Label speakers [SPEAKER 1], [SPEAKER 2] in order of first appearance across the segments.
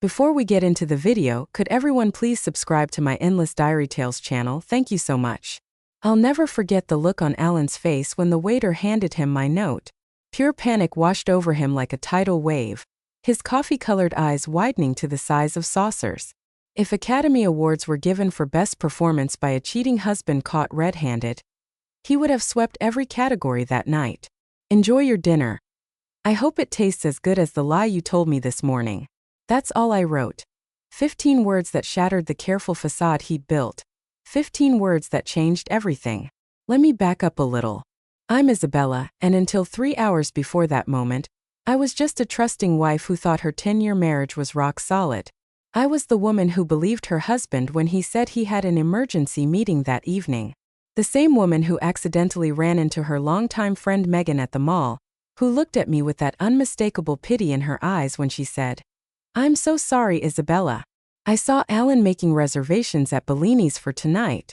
[SPEAKER 1] Before we get into the video, could everyone please subscribe to my Endless Diary Tales channel? Thank you so much. I'll never forget the look on Alan's face when the waiter handed him my note. Pure panic washed over him like a tidal wave, his coffee-colored eyes widening to the size of saucers. If Academy Awards were given for best performance by a cheating husband caught red-handed, he would have swept every category that night. Enjoy your dinner. I hope it tastes as good as the lie you told me this morning. That's all I wrote. 15 words that shattered the careful facade he'd built. 15 words that changed everything. Let me back up a little. I'm Isabella, and until 3 hours before that moment, I was just a trusting wife who thought her 10-year marriage was rock solid. I was the woman who believed her husband when he said he had an emergency meeting that evening. The same woman who accidentally ran into her longtime friend Megan at the mall, who looked at me with that unmistakable pity in her eyes when she said, "I'm so sorry, Isabella. I saw Alan making reservations at Bellini's for tonight."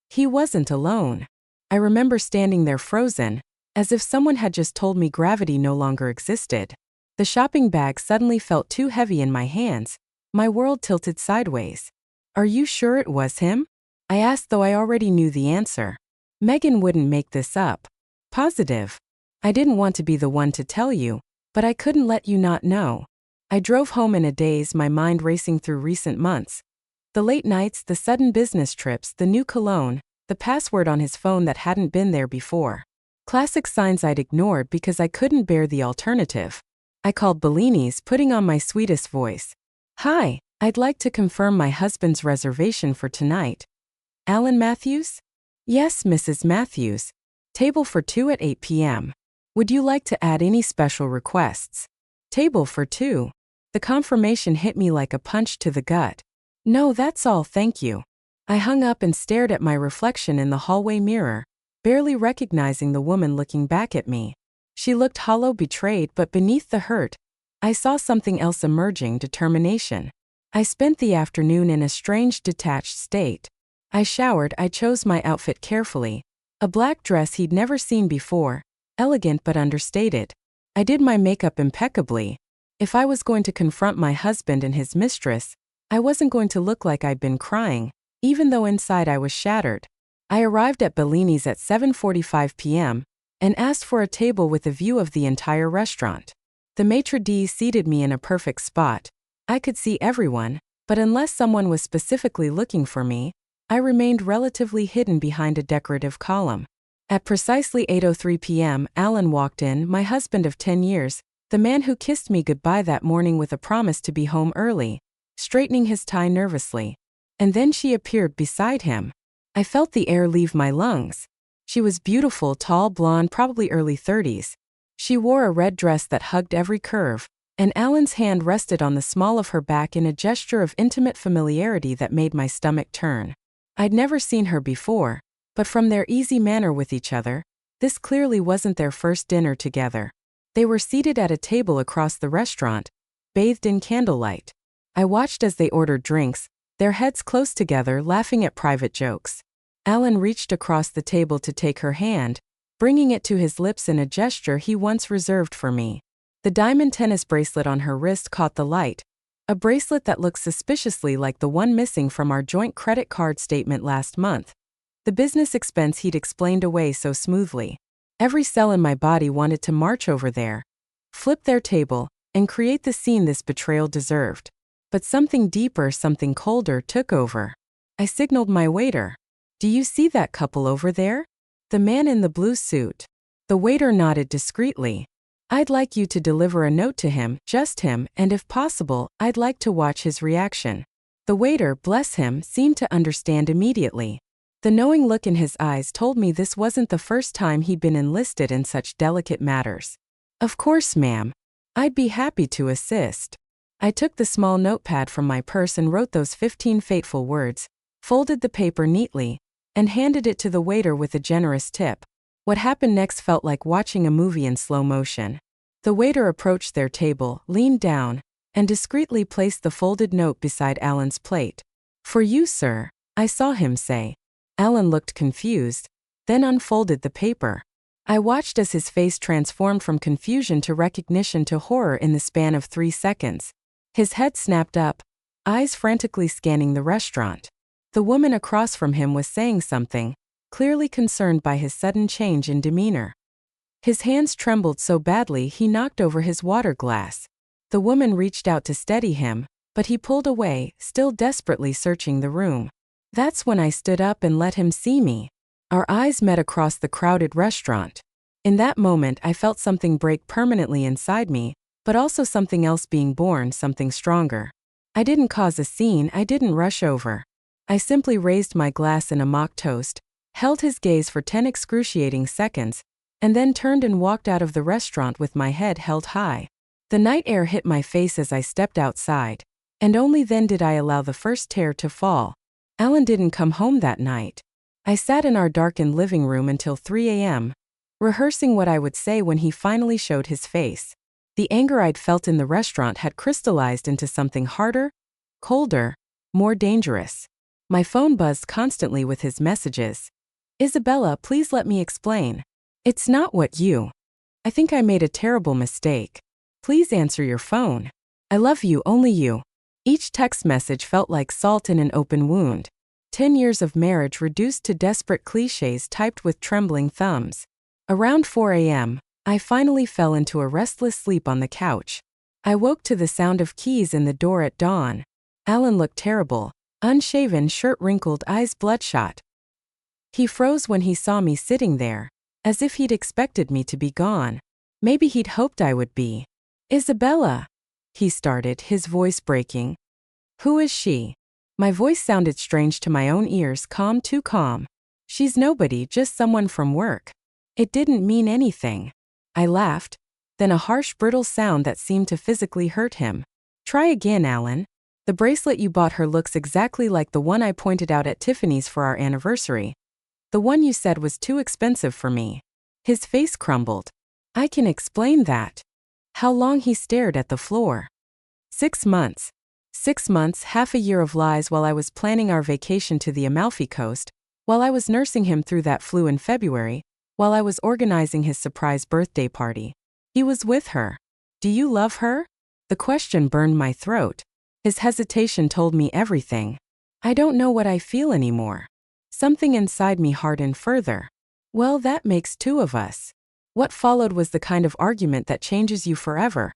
[SPEAKER 1] He wasn't alone. I remember standing there frozen, as if someone had just told me gravity no longer existed. The shopping bag suddenly felt too heavy in my hands. My world tilted sideways. "Are you sure it was him?" I asked, though I already knew the answer. Megan wouldn't make this up. "Positive. I didn't want to be the one to tell you, but I couldn't let you not know." I drove home in a daze, my mind racing through recent months. The late nights, the sudden business trips, the new cologne, the password on his phone that hadn't been there before. Classic signs I'd ignored because I couldn't bear the alternative. I called Bellini's, putting on my sweetest voice. "Hi, I'd like to confirm my husband's reservation for tonight." "Alan Matthews?" "Yes, Mrs. Matthews. Table for 2 at 8 p.m. Would you like to add any special requests?" "Table for 2. The confirmation hit me like a punch to the gut. "No, that's all, thank you." I hung up and stared at my reflection in the hallway mirror, barely recognizing the woman looking back at me. She looked hollow, betrayed, but beneath the hurt, I saw something else emerging: determination. I spent the afternoon in a strange, detached state. I showered, I chose my outfit carefully. A black dress he'd never seen before, elegant but understated. I did my makeup impeccably. If I was going to confront my husband and his mistress, I wasn't going to look like I'd been crying, even though inside I was shattered. I arrived at Bellini's at 7:45 p.m. and asked for a table with a view of the entire restaurant. The maitre d' seated me in a perfect spot. I could see everyone, but unless someone was specifically looking for me, I remained relatively hidden behind a decorative column. At precisely 8:03 p.m., Alan walked in, my husband of 10 years, the man who kissed me goodbye that morning with a promise to be home early, straightening his tie nervously. And then she appeared beside him. I felt the air leave my lungs. She was beautiful, tall, blonde, probably early 30s. She wore a red dress that hugged every curve, and Alan's hand rested on the small of her back in a gesture of intimate familiarity that made my stomach turn. I'd never seen her before, but from their easy manner with each other, this clearly wasn't their first dinner together. They were seated at a table across the restaurant, bathed in candlelight. I watched as they ordered drinks, their heads close together, laughing at private jokes. Alan reached across the table to take her hand, bringing it to his lips in a gesture he once reserved for me. The diamond tennis bracelet on her wrist caught the light, a bracelet that looked suspiciously like the one missing from our joint credit card statement last month. The business expense he'd explained away so smoothly. Every cell in my body wanted to march over there, flip their table, and create the scene this betrayal deserved. But something deeper, something colder, took over. I signaled my waiter. "Do you see that couple over there? The man in the blue suit." The waiter nodded discreetly. "I'd like you to deliver a note to him, just him, and if possible, I'd like to watch his reaction." The waiter, bless him, seemed to understand immediately. The knowing look in his eyes told me this wasn't the first time he'd been enlisted in such delicate matters. "Of course, ma'am. I'd be happy to assist." I took the small notepad from my purse and wrote those 15 fateful words, folded the paper neatly, and handed it to the waiter with a generous tip. What happened next felt like watching a movie in slow motion. The waiter approached their table, leaned down, and discreetly placed the folded note beside Alan's plate. "For you, sir," I saw him say. Alan looked confused, then unfolded the paper. I watched as his face transformed from confusion to recognition to horror in the span of 3 seconds. His head snapped up, eyes frantically scanning the restaurant. The woman across from him was saying something, clearly concerned by his sudden change in demeanor. His hands trembled so badly he knocked over his water glass. The woman reached out to steady him, but he pulled away, still desperately searching the room. That's when I stood up and let him see me. Our eyes met across the crowded restaurant. In that moment I felt something break permanently inside me, but also something else being born, something stronger. I didn't cause a scene, I didn't rush over. I simply raised my glass in a mock toast, held his gaze for 10 excruciating seconds, and then turned and walked out of the restaurant with my head held high. The night air hit my face as I stepped outside, and only then did I allow the first tear to fall. Alan didn't come home that night. I sat in our darkened living room until 3 a.m., rehearsing what I would say when he finally showed his face. The anger I'd felt in the restaurant had crystallized into something harder, colder, more dangerous. My phone buzzed constantly with his messages. Isabella, please let me explain. It's not what you. I think I made a terrible mistake. Please answer your phone. I love you, only you. Each text message felt like salt in an open wound. 10 years of marriage reduced to desperate cliches typed with trembling thumbs. Around 4 a.m., I finally fell into a restless sleep on the couch. I woke to the sound of keys in the door at dawn. Alan looked terrible, unshaven, shirt wrinkled, eyes bloodshot. He froze when he saw me sitting there, as if he'd expected me to be gone. Maybe he'd hoped I would be. Isabella, he started, his voice breaking. Who is she? My voice sounded strange to my own ears, calm, too calm. She's nobody, just someone from work. It didn't mean anything. I laughed, then a harsh, brittle sound that seemed to physically hurt him. Try again, Alan. The bracelet you bought her looks exactly like the one I pointed out at Tiffany's for our anniversary. The one you said was too expensive for me. His face crumbled. I can explain that. How long? He stared at the floor. 6 months. 6 months, half a year of lies while I was planning our vacation to the Amalfi Coast, while I was nursing him through that flu in February, while I was organizing his surprise birthday party. He was with her. Do you love her? The question burned my throat. His hesitation told me everything. I don't know what I feel anymore. Something inside me hardened further. Well, that makes 2 of us. What followed was the kind of argument that changes you forever.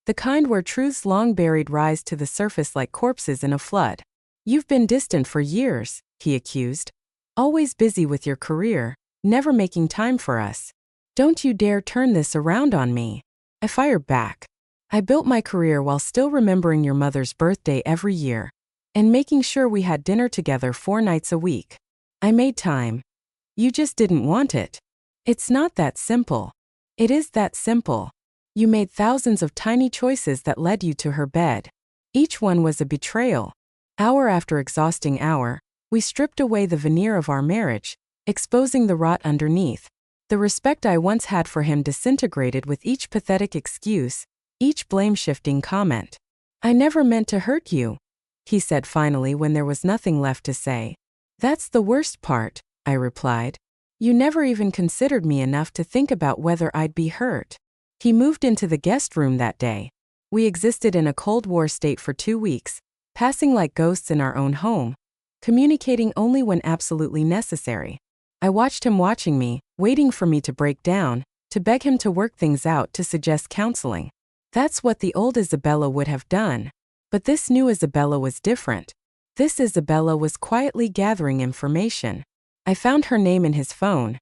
[SPEAKER 1] The kind where truths long buried rise to the surface like corpses in a flood. You've been distant for years, he accused. Always busy with your career, never making time for us. Don't you dare turn this around on me. I fired back. I built my career while still remembering your mother's birthday every year, and making sure we had dinner together 4 nights a week. I made time. You just didn't want it. It's not that simple. It is that simple. You made thousands of tiny choices that led you to her bed. Each one was a betrayal. Hour after exhausting hour, we stripped away the veneer of our marriage, exposing the rot underneath. The respect I once had for him disintegrated with each pathetic excuse, each blame-shifting comment. I never meant to hurt you, he said finally when there was nothing left to say. That's the worst part, I replied. You never even considered me enough to think about whether I'd be hurt. He moved into the guest room that day. We existed in a Cold War state for 2 weeks, passing like ghosts in our own home, communicating only when absolutely necessary. I watched him watching me, waiting for me to break down, to beg him to work things out, to suggest counseling. That's what the old Isabella would have done. But this new Isabella was different. This Isabella was quietly gathering information. I found her name in his phone.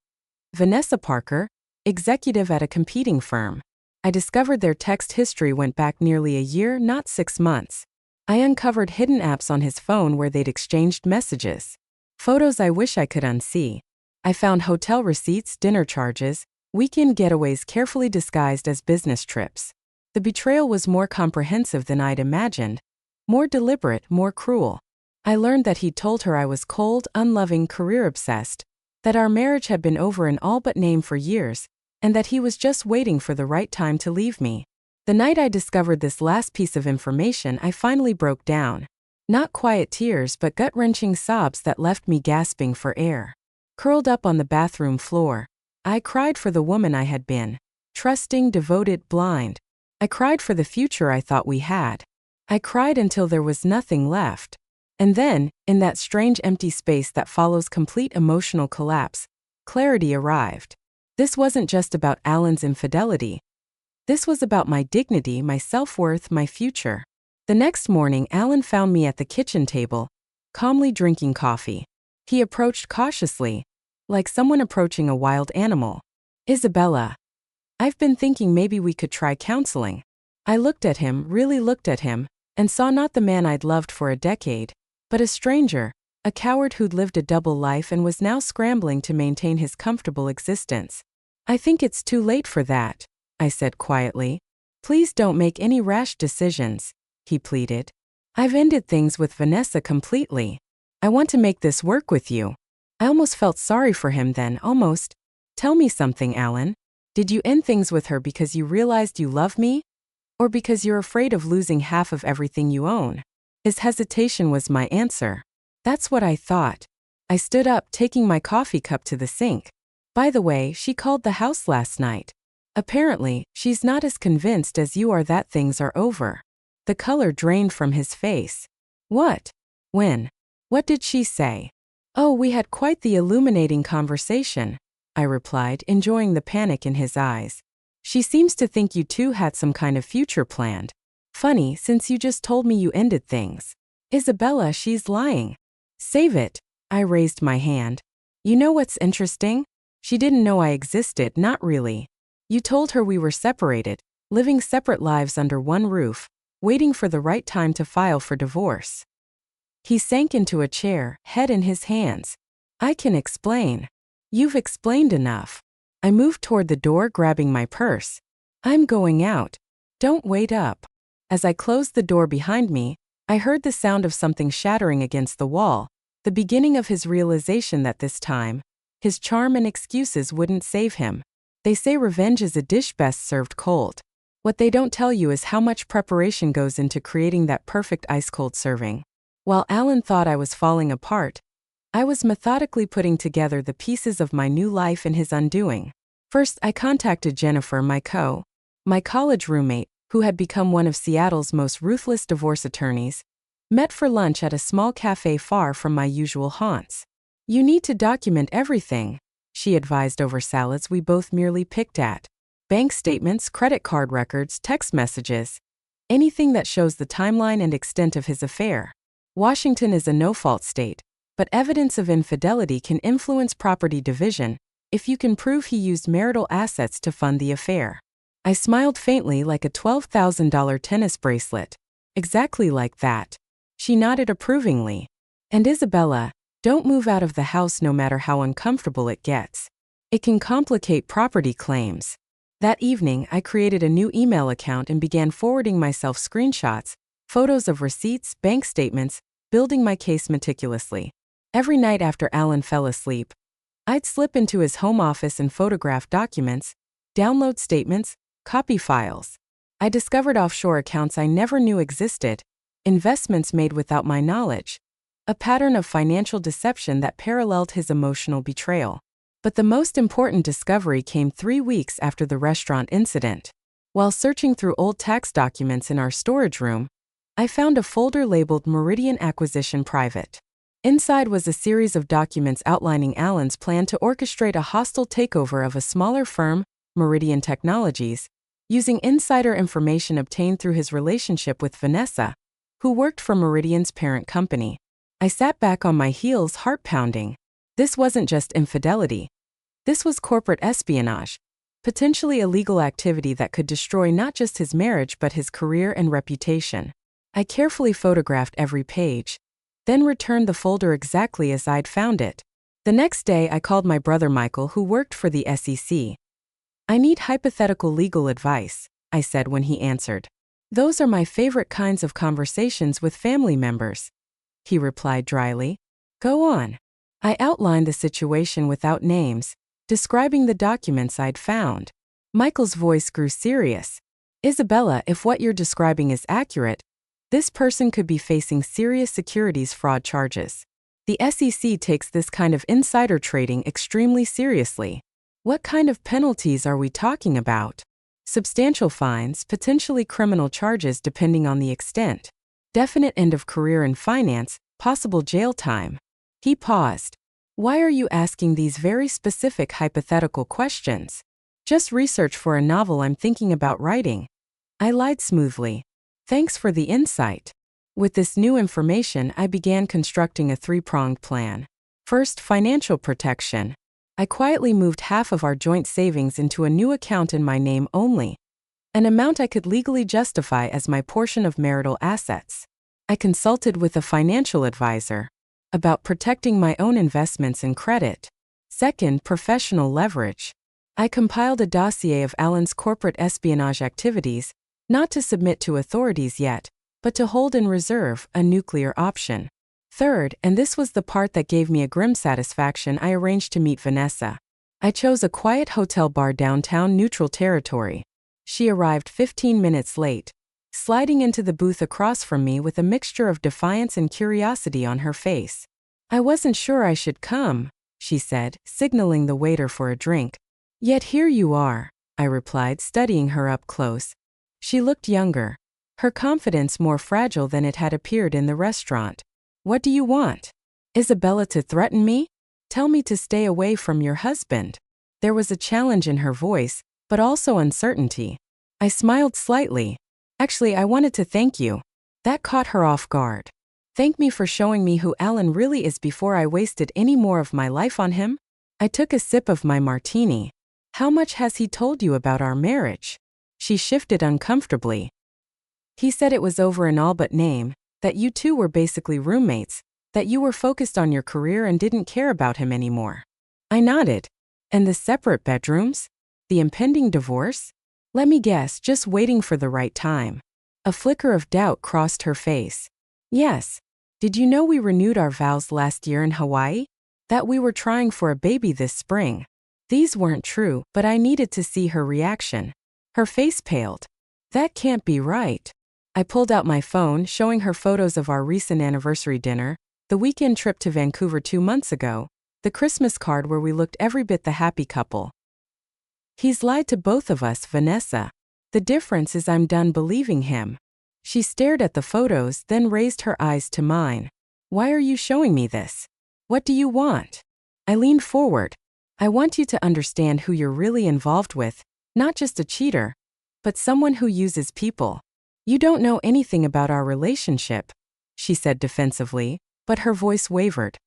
[SPEAKER 1] Vanessa Parker, executive at a competing firm. I discovered their text history went back nearly a year, not 6 months. I uncovered hidden apps on his phone where they'd exchanged messages. Photos I wish I could unsee. I found hotel receipts, dinner charges, weekend getaways carefully disguised as business trips. The betrayal was more comprehensive than I'd imagined. More deliberate, more cruel. I learned that he'd told her I was cold, unloving, career-obsessed, that our marriage had been over in all but name for years, and that he was just waiting for the right time to leave me. The night I discovered this last piece of information, I finally broke down. Not quiet tears, but gut-wrenching sobs that left me gasping for air. Curled up on the bathroom floor, I cried for the woman I had been. Trusting, devoted, blind. I cried for the future I thought we had. I cried until there was nothing left. And then, in that strange empty space that follows complete emotional collapse, clarity arrived. This wasn't just about Alan's infidelity. This was about my dignity, my self-worth, my future. The next morning, Alan found me at the kitchen table, calmly drinking coffee. He approached cautiously, like someone approaching a wild animal. Isabella, I've been thinking maybe we could try counseling. I looked at him, really looked at him, and saw not the man I'd loved for a decade, but a stranger, a coward who'd lived a double life and was now scrambling to maintain his comfortable existence. I think it's too late for that, I said quietly. Please don't make any rash decisions, he pleaded. I've ended things with Vanessa completely. I want to make this work with you. I almost felt sorry for him then, almost. Tell me something, Alan. Did you end things with her because you realized you love me? Or because you're afraid of losing half of everything you own? His hesitation was my answer. That's what I thought. I stood up, taking my coffee cup to the sink. By the way, she called the house last night. Apparently, she's not as convinced as you are that things are over. The color drained from his face. What? When? What did she say? Oh, we had quite the illuminating conversation, I replied, enjoying the panic in his eyes. She seems to think you two had some kind of future planned. Funny, since you just told me you ended things. Isabella, she's lying. Save it. I raised my hand. You know what's interesting? She didn't know I existed, not really. You told her we were separated, living separate lives under one roof, waiting for the right time to file for divorce. He sank into a chair, head in his hands. I can explain. You've explained enough. I moved toward the door, grabbing my purse. I'm going out. Don't wait up. As I closed the door behind me, I heard the sound of something shattering against the wall, the beginning of his realization that this time, his charm and excuses wouldn't save him. They say revenge is a dish best served cold. What they don't tell you is how much preparation goes into creating that perfect ice-cold serving. While Alan thought I was falling apart, I was methodically putting together the pieces of my new life and his undoing. First, I contacted Jennifer, my college roommate, who had become one of Seattle's most ruthless divorce attorneys, met for lunch at a small cafe far from my usual haunts. You need to document everything, she advised over salads we both merely picked at. Bank statements, credit card records, text messages. Anything that shows the timeline and extent of his affair. Washington is a no-fault state, but evidence of infidelity can influence property division if you can prove he used marital assets to fund the affair. I smiled faintly, like a $12,000 tennis bracelet. Exactly like that. She nodded approvingly. And Isabella, don't move out of the house no matter how uncomfortable it gets. It can complicate property claims. That evening, I created a new email account and began forwarding myself screenshots, photos of receipts, bank statements, building my case meticulously. Every night after Alan fell asleep, I'd slip into his home office and photograph documents, download statements, copy files. I discovered offshore accounts I never knew existed, investments made without my knowledge, a pattern of financial deception that paralleled his emotional betrayal. But the most important discovery came 3 weeks after the restaurant incident. While searching through old tax documents in our storage room, I found a folder labeled Meridian Acquisition Private. Inside was a series of documents outlining Alan's plan to orchestrate a hostile takeover of a smaller firm, Meridian Technologies, using insider information obtained through his relationship with Vanessa, who worked for Meridian's parent company. I sat back on my heels, heart pounding. This wasn't just infidelity. This was corporate espionage, potentially illegal activity that could destroy not just his marriage but his career and reputation. I carefully photographed every page, then returned the folder exactly as I'd found it. The next day, I called my brother Michael, who worked for the SEC. I need hypothetical legal advice, I said when he answered. Those are my favorite kinds of conversations with family members, he replied dryly. Go on. I outlined the situation without names, describing the documents I'd found. Michael's voice grew serious. Isabella, if what you're describing is accurate, this person could be facing serious securities fraud charges. The SEC takes this kind of insider trading extremely seriously. What kind of penalties are we talking about? Substantial fines, potentially criminal charges depending on the extent. Definite end of career in finance, possible jail time. He paused. Why are you asking these very specific hypothetical questions? Just research for a novel I'm thinking about writing. I lied smoothly. Thanks for the insight. With this new information, I began constructing a three-pronged plan. First, financial protection. I quietly moved half of our joint savings into a new account in my name only, an amount I could legally justify as my portion of marital assets. I consulted with a financial advisor about protecting my own investments and credit. Second, professional leverage. I compiled a dossier of Alan's corporate espionage activities, not to submit to authorities yet, but to hold in reserve a nuclear option. Third, and this was the part that gave me a grim satisfaction, I arranged to meet Vanessa. I chose a quiet hotel bar downtown neutral territory. She arrived 15 minutes late, sliding into the booth across from me with a mixture of defiance and curiosity on her face. I wasn't sure I should come, she said, signaling the waiter for a drink. Yet here you are, I replied, studying her up close. She looked younger, her confidence more fragile than it had appeared in the restaurant. What do you want? Isabella, to threaten me? Tell me to stay away from your husband. There was a challenge in her voice, but also uncertainty. I smiled slightly. Actually, I wanted to thank you. That caught her off guard. Thank me for showing me who Alan really is before I wasted any more of my life on him? I took a sip of my martini. How much has he told you about our marriage? She shifted uncomfortably. He said it was over in all but name, that you two were basically roommates, that you were focused on your career and didn't care about him anymore. I nodded. And the separate bedrooms? The impending divorce? Let me guess, just waiting for the right time. A flicker of doubt crossed her face. Yes. Did you know we renewed our vows last year in Hawaii? That we were trying for a baby this spring. These weren't true, but I needed to see her reaction. Her face paled. That can't be right. I pulled out my phone, showing her photos of our recent anniversary dinner, the weekend trip to Vancouver 2 months ago, the Christmas card where we looked every bit the happy couple. He's lied to both of us, Vanessa. The difference is I'm done believing him. She stared at the photos, then raised her eyes to mine. Why are you showing me this? What do you want? I leaned forward. I want you to understand who you're really involved with, not just a cheater, but someone who uses people. You don't know anything about our relationship, she said defensively, but her voice wavered.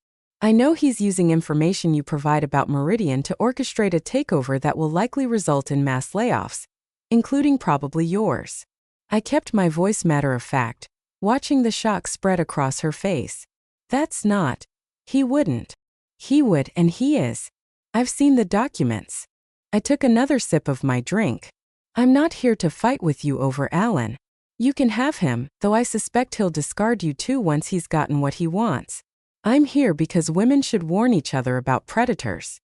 [SPEAKER 1] I know he's using information you provide about Meridian to orchestrate a takeover that will likely result in mass layoffs, including probably yours. I kept my voice matter of fact, watching the shock spread across her face. That's not. He wouldn't. He would, and he is. I've seen the documents. I took another sip of my drink. I'm not here to fight with you over Alan. You can have him, though I suspect he'll discard you too once he's gotten what he wants. I'm here because women should warn each other about predators.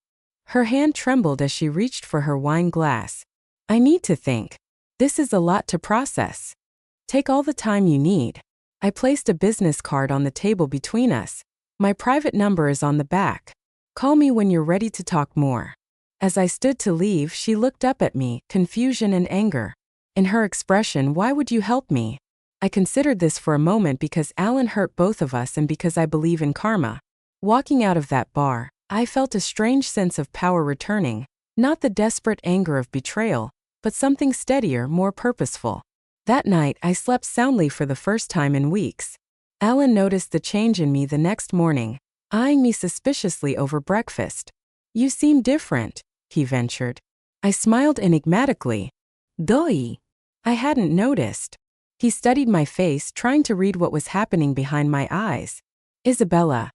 [SPEAKER 1] Her hand trembled as she reached for her wine glass. I need to think. This is a lot to process. Take all the time you need. I placed a business card on the table between us. My private number is on the back. Call me when you're ready to talk more. As I stood to leave, she looked up at me, confusion and anger. In her expression, why would you help me? I considered this for a moment because Alan hurt both of us and because I believe in karma. Walking out of that bar, I felt a strange sense of power returning, not the desperate anger of betrayal, but something steadier, more purposeful. That night, I slept soundly for the first time in weeks. Alan noticed the change in me the next morning, eyeing me suspiciously over breakfast. You seem different, he ventured. I smiled enigmatically. Doi. I hadn't noticed. He studied my face, trying to read what was happening behind my eyes. Isabella.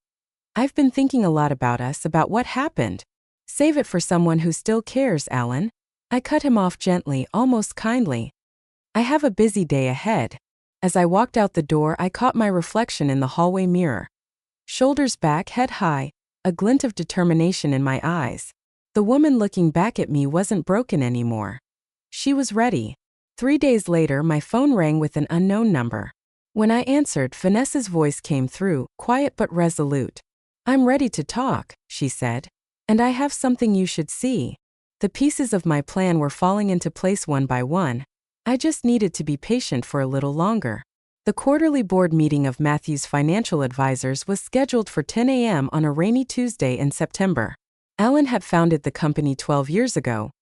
[SPEAKER 1] I've been thinking a lot about us, about what happened. Save it for someone who still cares, Alan. I cut him off gently, almost kindly. I have a busy day ahead. As I walked out the door, I caught my reflection in the hallway mirror. Shoulders back, head high, a glint of determination in my eyes. The woman looking back at me wasn't broken anymore. She was ready. 3 days later, my phone rang with an unknown number. When I answered, Vanessa's voice came through, quiet but resolute. I'm ready to talk, she said. And I have something you should see. The pieces of my plan were falling into place one by one. I just needed to be patient for a little longer. The quarterly board meeting of Matthew's financial advisors was scheduled for 10 a.m. on a rainy Tuesday in September. Alan had founded the company 12 years ago,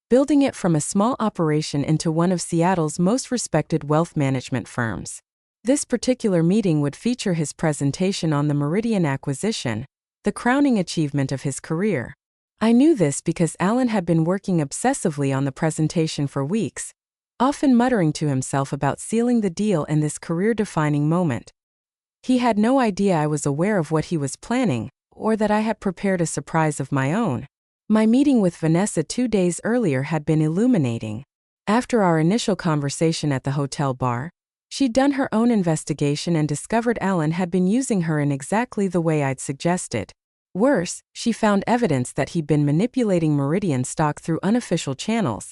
[SPEAKER 1] building it from a small operation into one of Seattle's most respected wealth management firms. This particular meeting would feature his presentation on the Meridian acquisition, the crowning achievement of his career. I knew this because Alan had been working obsessively on the presentation for weeks, often muttering to himself about sealing the deal in this career-defining moment. He had no idea I was aware of what he was planning, or that I had prepared a surprise of my own. My meeting with Vanessa 2 days earlier had been illuminating. After our initial conversation at the hotel bar, she'd done her own investigation and discovered Alan had been using her in exactly the way I'd suggested. Worse, she found evidence that he'd been manipulating Meridian stock through unofficial channels,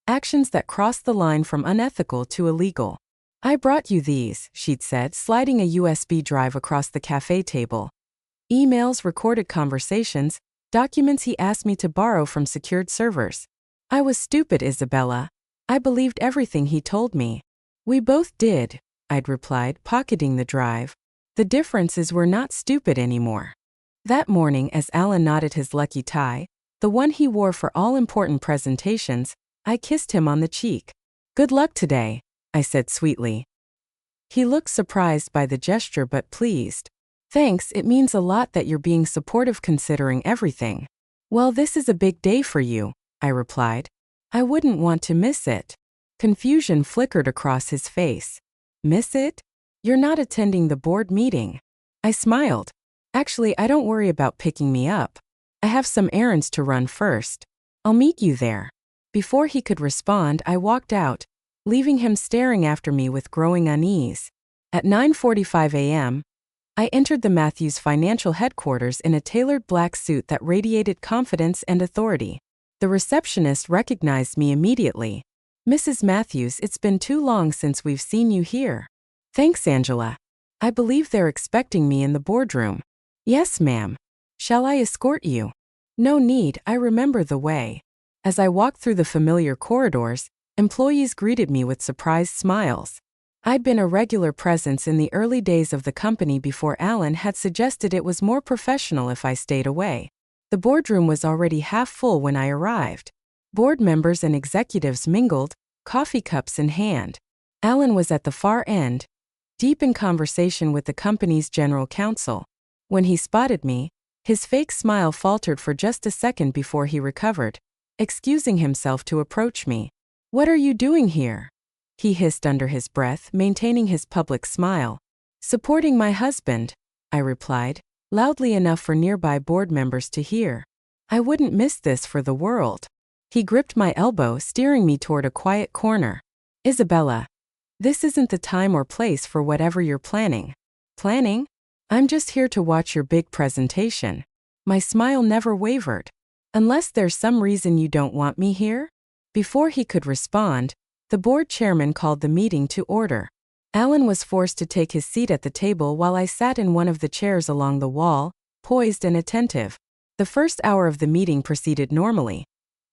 [SPEAKER 1] actions that crossed the line from unethical to illegal. "I brought you these," she'd said, sliding a USB drive across the cafe table. Emails, recorded conversations, documents he asked me to borrow from secured servers. I was stupid, Isabella. I believed everything he told me. "We both did," I'd replied, pocketing the drive. "The difference is we're not stupid anymore." That morning, as Alan knotted his lucky tie, the one he wore for all important presentations, I kissed him on the cheek. "Good luck today," I said sweetly. He looked surprised by the gesture but pleased. "Thanks, it means a lot that you're being supportive considering everything." "Well, this is a big day for you," I replied. "I wouldn't want to miss it." Confusion flickered across his face. "Miss it? You're not attending the board meeting." I smiled. "Actually, I don't worry about picking me up. I have some errands to run first. I'll meet you there." Before he could respond, I walked out, leaving him staring after me with growing unease. At 9:45 a.m., I entered the Matthews Financial headquarters in a tailored black suit that radiated confidence and authority. The receptionist recognized me immediately. "Mrs. Matthews, it's been too long since we've seen you here." "Thanks, Angela. I believe they're expecting me in the boardroom." "Yes, ma'am. Shall I escort you?" "No need, I remember the way." As I walked through the familiar corridors, employees greeted me with surprised smiles. I'd been a regular presence in the early days of the company before Alan had suggested it was more professional if I stayed away. The boardroom was already half full when I arrived. Board members and executives mingled, coffee cups in hand. Alan was at the far end, deep in conversation with the company's general counsel. When he spotted me, his fake smile faltered for just a second before he recovered, excusing himself to approach me. "What are you doing here?" he hissed under his breath, maintaining his public smile. "Supporting my husband," I replied, loudly enough for nearby board members to hear. "I wouldn't miss this for the world." He gripped my elbow, steering me toward a quiet corner. "Isabella, this isn't the time or place for whatever you're planning." "Planning? I'm just here to watch your big presentation." My smile never wavered. "Unless there's some reason you don't want me here?" Before he could respond, the board chairman called the meeting to order. Alan was forced to take his seat at the table while I sat in one of the chairs along the wall, poised and attentive. The first hour of the meeting proceeded normally.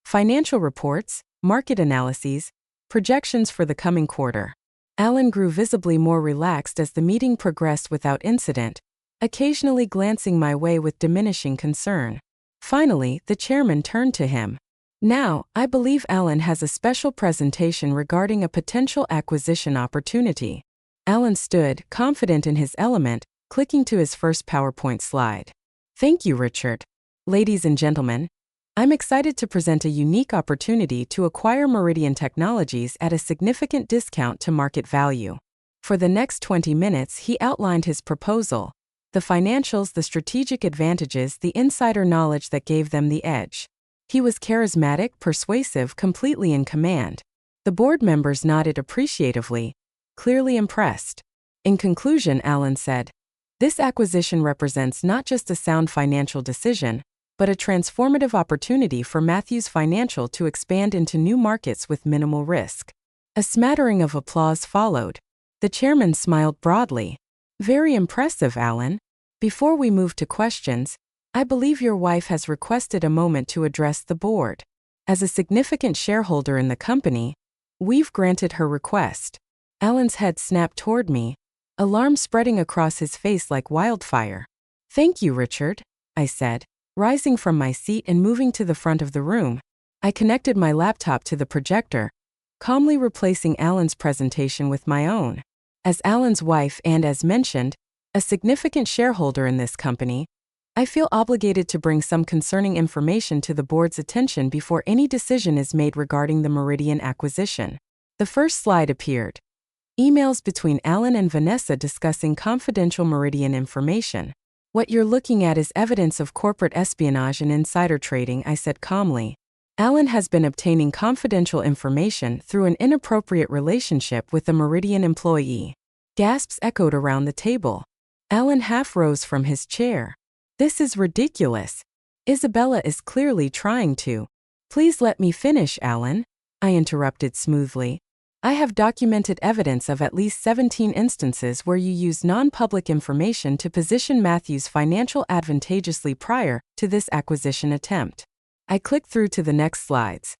[SPEAKER 1] Financial reports, market analyses, projections for the coming quarter. Alan grew visibly more relaxed as the meeting progressed without incident, occasionally glancing my way with diminishing concern. Finally, the chairman turned to him. "Now, I believe Alan has a special presentation regarding a potential acquisition opportunity." Alan stood, confident in his element, clicking to his first PowerPoint slide. "Thank you, Richard. Ladies and gentlemen, I'm excited to present a unique opportunity to acquire Meridian Technologies at a significant discount to market value." For the next 20 minutes, he outlined his proposal: the financials, the strategic advantages, the insider knowledge that gave them the edge. He was charismatic, persuasive, completely in command. The board members nodded appreciatively, clearly impressed. In conclusion, Alan said, "This acquisition represents not just a sound financial decision, but a transformative opportunity for Matthews Financial to expand into new markets with minimal risk." A smattering of applause followed. The chairman smiled broadly. "Very impressive, Alan. Before we move to questions, I believe your wife has requested a moment to address the board." As a significant shareholder in the company, we've granted her request. Alan's head snapped toward me, alarm spreading across his face like wildfire. Thank you, Richard, I said, rising from my seat and moving to the front of the room. I connected my laptop to the projector, calmly replacing Alan's presentation with my own. As Alan's wife and, as mentioned, a significant shareholder in this company, I feel obligated to bring some concerning information to the board's attention before any decision is made regarding the Meridian acquisition. The first slide appeared. Emails between Alan and Vanessa discussing confidential Meridian information. What you're looking at is evidence of corporate espionage and insider trading, I said calmly. Alan has been obtaining confidential information through an inappropriate relationship with a Meridian employee. Gasps echoed around the table. Alan half rose from his chair. This is ridiculous. Isabella is clearly trying to. Please let me finish, Alan, I interrupted smoothly. I have documented evidence of at least 17 instances where you used non-public information to position Matthews financially advantageously prior to this acquisition attempt. I clicked through to the next slides.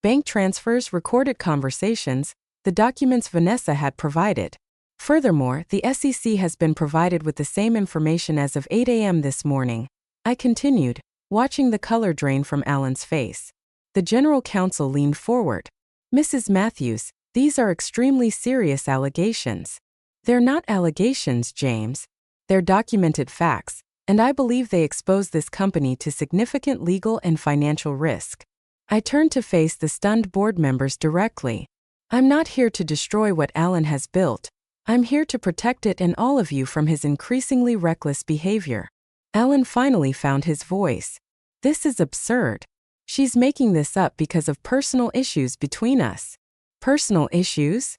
[SPEAKER 1] Bank transfers, recorded conversations, the documents Vanessa had provided. Furthermore, the SEC has been provided with the same information as of 8 a.m. this morning. I continued, watching the color drain from Alan's face. The general counsel leaned forward. Mrs. Matthews, these are extremely serious allegations. They're not allegations, James. They're documented facts, and I believe they expose this company to significant legal and financial risk. I turned to face the stunned board members directly. I'm not here to destroy what Alan has built. I'm here to protect it and all of you from his increasingly reckless behavior. Alan finally found his voice. This is absurd. She's making this up because of personal issues between us. Personal issues?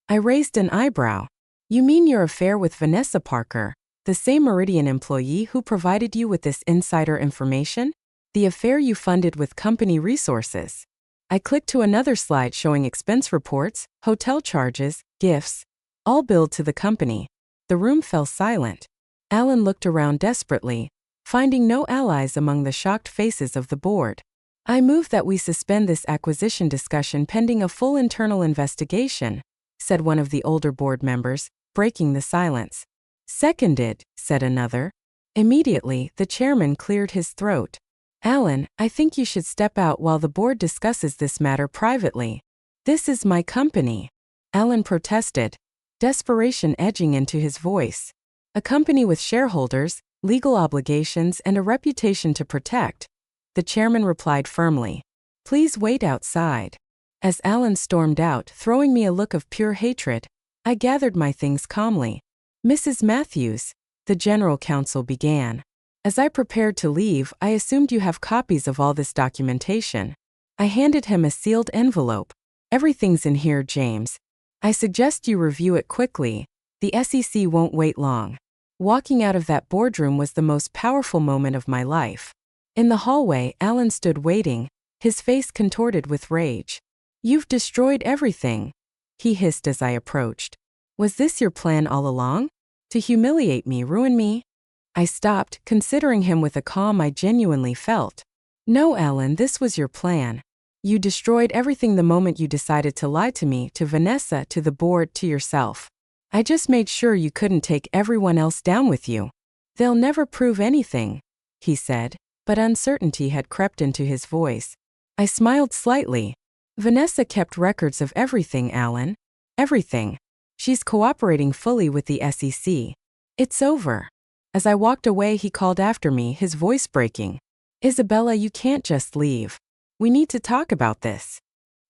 [SPEAKER 1] I raised an eyebrow. You mean your affair with Vanessa Parker, the same Meridian employee who provided you with this insider information? The affair you funded with company resources. I clicked to another slide showing expense reports, hotel charges, gifts, all billed to the company. The room fell silent. Alan looked around desperately, finding no allies among the shocked faces of the board. I move that we suspend this acquisition discussion pending a full internal investigation, said one of the older board members, breaking the silence. Seconded, said another. Immediately, the chairman cleared his throat. Alan, I think you should step out while the board discusses this matter privately. This is my company. Alan protested, desperation edging into his voice. A company with shareholders, legal obligations, and a reputation to protect. The chairman replied firmly. Please wait outside. As Alan stormed out, throwing me a look of pure hatred, I gathered my things calmly. Mrs. Matthews, the general counsel began. As I prepared to leave, I assumed you have copies of all this documentation. I handed him a sealed envelope. Everything's in here, James. I suggest you review it quickly. The SEC won't wait long. Walking out of that boardroom was the most powerful moment of my life. In the hallway, Alan stood waiting, his face contorted with rage. You've destroyed everything, he hissed as I approached. Was this your plan all along? To humiliate me, ruin me? I stopped, considering him with a calm I genuinely felt. No, Alan, this was your plan. You destroyed everything the moment you decided to lie to me, to Vanessa, to the board, to yourself. I just made sure you couldn't take everyone else down with you. They'll never prove anything, he said, but uncertainty had crept into his voice. I smiled slightly. Vanessa kept records of everything, Alan. Everything. She's cooperating fully with the SEC. It's over. As I walked away, he called after me, his voice breaking. Isabella, you can't just leave. We need to talk about this.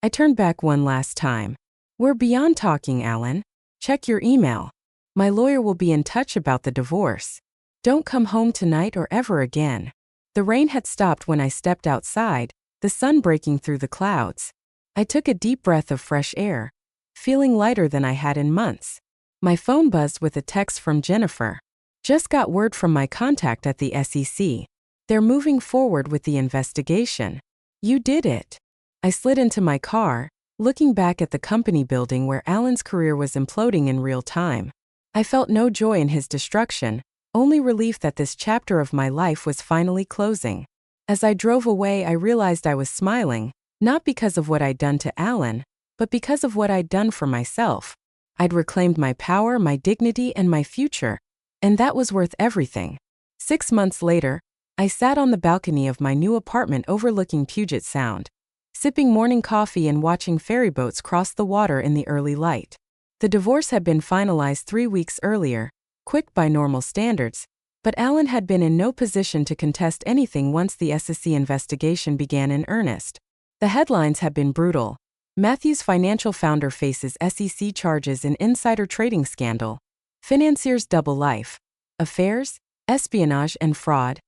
[SPEAKER 1] I turned back one last time. We're beyond talking, Alan. Check your email. My lawyer will be in touch about the divorce. Don't come home tonight or ever again. The rain had stopped when I stepped outside, the sun breaking through the clouds. I took a deep breath of fresh air, feeling lighter than I had in months. My phone buzzed with a text from Jennifer. Just got word from my contact at the SEC. They're moving forward with the investigation. You did it. I slid into my car, looking back at the company building where Alan's career was imploding in real time. I felt no joy in his destruction, only relief that this chapter of my life was finally closing. As I drove away, I realized I was smiling, Not because of what I'd done to Alan, but because of what I'd done for myself. I'd reclaimed my power, my dignity, and my future, and that was worth everything. 6 months later, I sat on the balcony of my new apartment overlooking Puget Sound, sipping morning coffee and watching ferry boats cross the water in the early light. The divorce had been finalized 3 weeks earlier, quick by normal standards, but Alan had been in no position to contest anything once the SEC investigation began in earnest. The headlines had been brutal. Matthew's financial founder faces SEC charges in insider trading scandal, financier's double life, affairs, espionage, and fraud.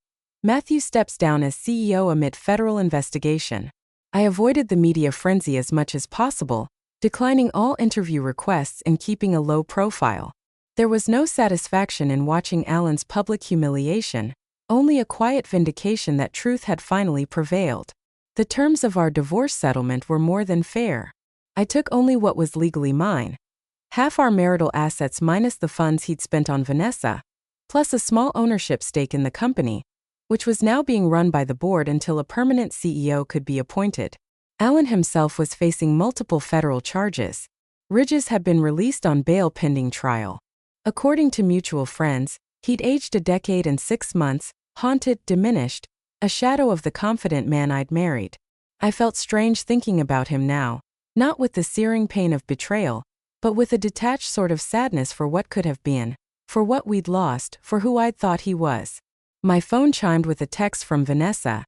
[SPEAKER 1] Matthew steps down as CEO amid federal investigation. I avoided the media frenzy as much as possible, declining all interview requests and keeping a low profile. There was no satisfaction in watching Alan's public humiliation, only a quiet vindication that truth had finally prevailed. The terms of our divorce settlement were more than fair. I took only what was legally mine. Half our marital assets minus the funds he'd spent on Vanessa, plus a small ownership stake in the company, which was now being run by the board until a permanent CEO could be appointed. Alan himself was facing multiple federal charges. Ridges had been released on bail pending trial. According to mutual friends, he'd aged a decade and 6 months, haunted, diminished, a shadow of the confident man I'd married. I felt strange thinking about him now, not with the searing pain of betrayal, but with a detached sort of sadness for what could have been, for what we'd lost, for who I'd thought he was. My phone chimed with a text from Vanessa.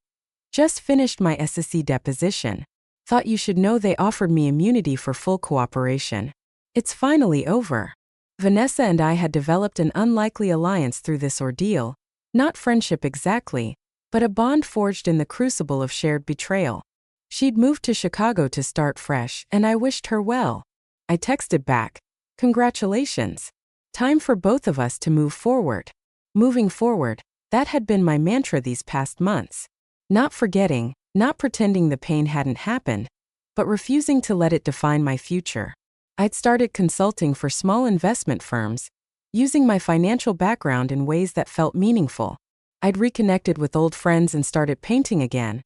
[SPEAKER 1] Just finished my SEC deposition. Thought you should know they offered me immunity for full cooperation. It's finally over. Vanessa and I had developed an unlikely alliance through this ordeal, not friendship exactly, but a bond forged in the crucible of shared betrayal. She'd moved to Chicago to start fresh, and I wished her well. I texted back, "Congratulations. Time for both of us to move forward." Moving forward, that had been my mantra these past months. Not forgetting, not pretending the pain hadn't happened, but refusing to let it define my future. I'd started consulting for small investment firms, using my financial background in ways that felt meaningful. I'd reconnected with old friends and started painting again,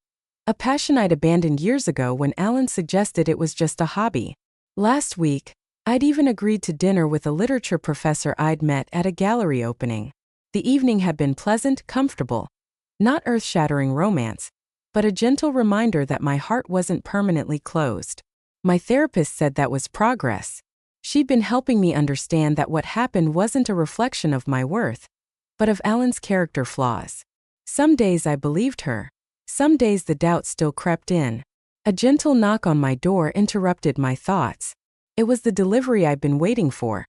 [SPEAKER 1] a passion I'd abandoned years ago when Alan suggested it was just a hobby. Last week, I'd even agreed to dinner with a literature professor I'd met at a gallery opening. The evening had been pleasant, comfortable, not earth-shattering romance, but a gentle reminder that my heart wasn't permanently closed. My therapist said that was progress. She'd been helping me understand that what happened wasn't a reflection of my worth, but of Alan's character flaws. Some days I believed her. Some days the doubt still crept in. A gentle knock on my door interrupted my thoughts. It was the delivery I'd been waiting for.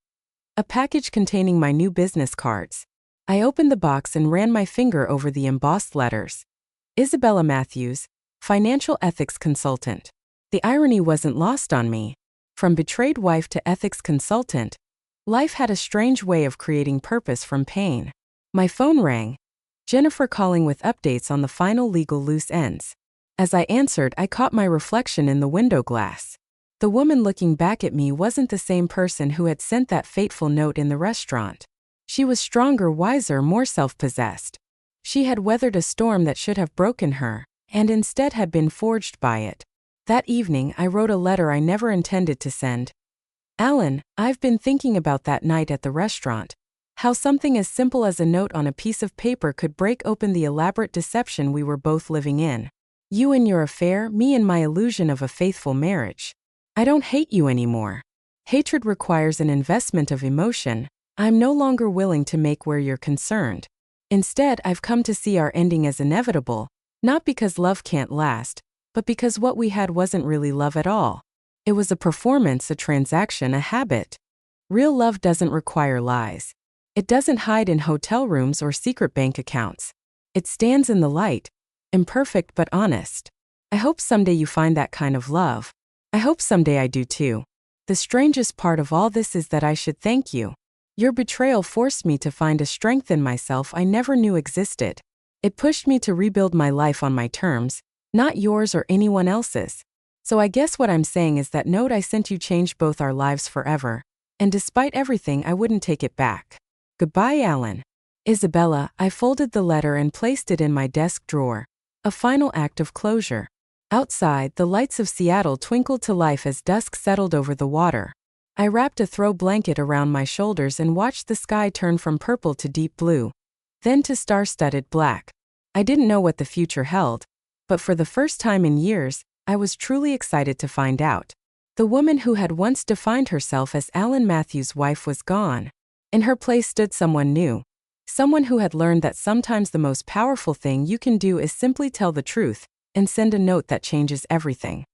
[SPEAKER 1] A package containing my new business cards. I opened the box and ran my finger over the embossed letters. Isabella Matthews, financial ethics consultant. The irony wasn't lost on me. From betrayed wife to ethics consultant, life had a strange way of creating purpose from pain. My phone rang. Jennifer calling with updates on the final legal loose ends. As I answered, I caught my reflection in the window glass. The woman looking back at me wasn't the same person who had sent that fateful note in the restaurant. She was stronger, wiser, more self-possessed. She had weathered a storm that should have broken her, and instead had been forged by it. That evening, I wrote a letter I never intended to send. Alan, I've been thinking about that night at the restaurant. How something as simple as a note on a piece of paper could break open the elaborate deception we were both living in. You and your affair, me and my illusion of a faithful marriage. I don't hate you anymore. Hatred requires an investment of emotion. I'm no longer willing to make where you're concerned. Instead, I've come to see our ending as inevitable, not because love can't last, but because what we had wasn't really love at all. It was a performance, a transaction, a habit. Real love doesn't require lies. It doesn't hide in hotel rooms or secret bank accounts. It stands in the light, imperfect but honest. I hope someday you find that kind of love. I hope someday I do too. The strangest part of all this is that I should thank you. Your betrayal forced me to find a strength in myself I never knew existed. It pushed me to rebuild my life on my terms, not yours or anyone else's. So I guess what I'm saying is that note I sent you changed both our lives forever, and despite everything I wouldn't take it back. Goodbye, Alan. Isabella. I folded the letter and placed it in my desk drawer. A final act of closure. Outside, the lights of Seattle twinkled to life as dusk settled over the water. I wrapped a throw blanket around my shoulders and watched the sky turn from purple to deep blue, then to star-studded black. I didn't know what the future held, but for the first time in years, I was truly excited to find out. The woman who had once defined herself as Alan Matthews' wife was gone. In her place stood someone new. Someone who had learned that sometimes the most powerful thing you can do is simply tell the truth and send a note that changes everything.